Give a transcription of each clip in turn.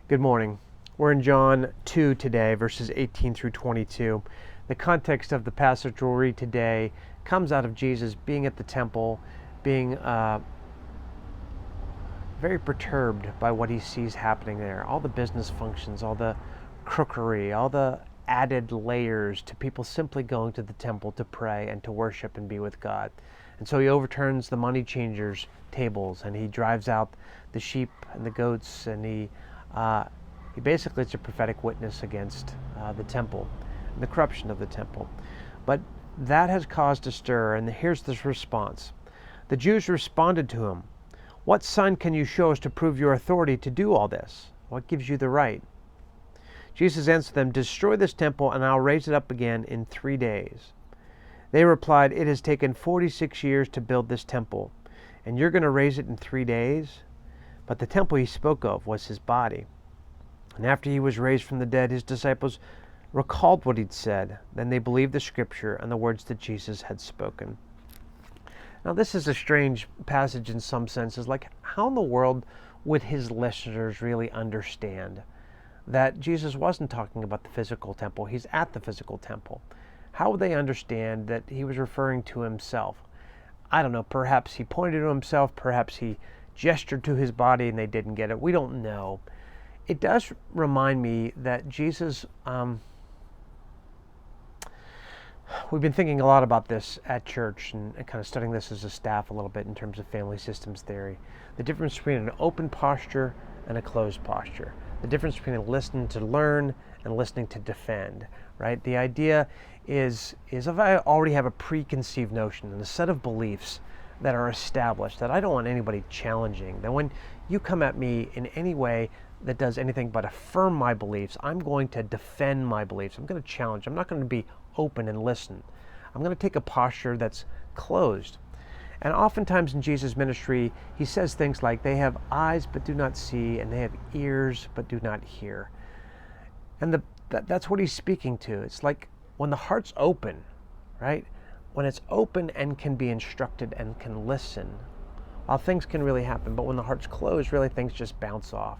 Good morning. We're in John 2 today, verses 18 through 22. The context of the passage we'll read today comes out of Jesus being at the temple, being very perturbed by what he sees happening there. All the business functions, all the crookery, all the added layers to people simply going to the temple to pray and to worship and be with God. And so he overturns the money changers' tables, and he drives out the sheep and the goats, and he basically it's a prophetic witness against the temple and the corruption of the temple. But that has caused a stir, and here's this response. The Jews responded to him, "What sign can you show us to prove your authority to do all this? What gives you the right?" Jesus answered them, "Destroy this temple, and I'll raise it up again in 3 days." They replied, "It has taken 46 years to build this temple, and you're going to raise it in 3 days?" But the temple he spoke of was his body. And after he was raised from the dead, his disciples recalled what he'd said. Then they believed the scripture and the words that Jesus had spoken. Now, this is a strange passage in some senses. Like, how in the world would his listeners really understand that Jesus wasn't talking about the physical temple? He's at the physical temple. How would they understand that he was referring to himself? I don't know. Perhaps he pointed to himself. Perhaps he gestured to his body and they didn't get it. We don't know. It does remind me that Jesus, we've been thinking a lot about this at church and kind of studying this as a staff a little bit in terms of family systems theory. The difference between an open posture and a closed posture. The difference between listening to learn and listening to defend, right? The idea is if I already have a preconceived notion and a set of beliefs that are established that I don't want anybody challenging, then when you come at me in any way that does anything but affirm my beliefs, I'm going to defend my beliefs. I'm going to challenge. I'm not going to be open and listen. I'm going to take a posture that's closed. And oftentimes in Jesus' ministry, he says things like, they have eyes but do not see, and they have ears but do not hear. And that's what he's speaking to. It's like when the heart's open, right? When it's open and can be instructed and can listen, while things can really happen. But when the heart's closed, really things just bounce off.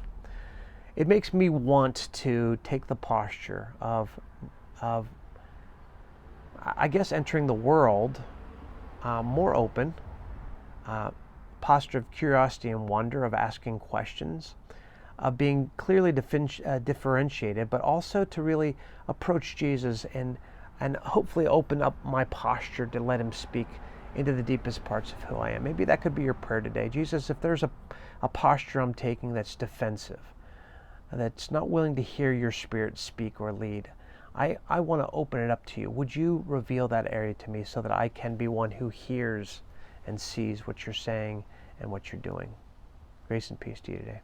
It makes me want to take the posture of I guess, entering the world more open, posture of curiosity and wonder, of asking questions, of being clearly differentiated, but also to really approach Jesus and hopefully open up my posture to let him speak into the deepest parts of who I am. Maybe that could be your prayer today. Jesus, if there's a posture I'm taking that's defensive, that's not willing to hear your spirit speak or lead, I want to open it up to you. Would you reveal that area to me so that I can be one who hears and sees what you're saying and what you're doing? Grace and peace to you today.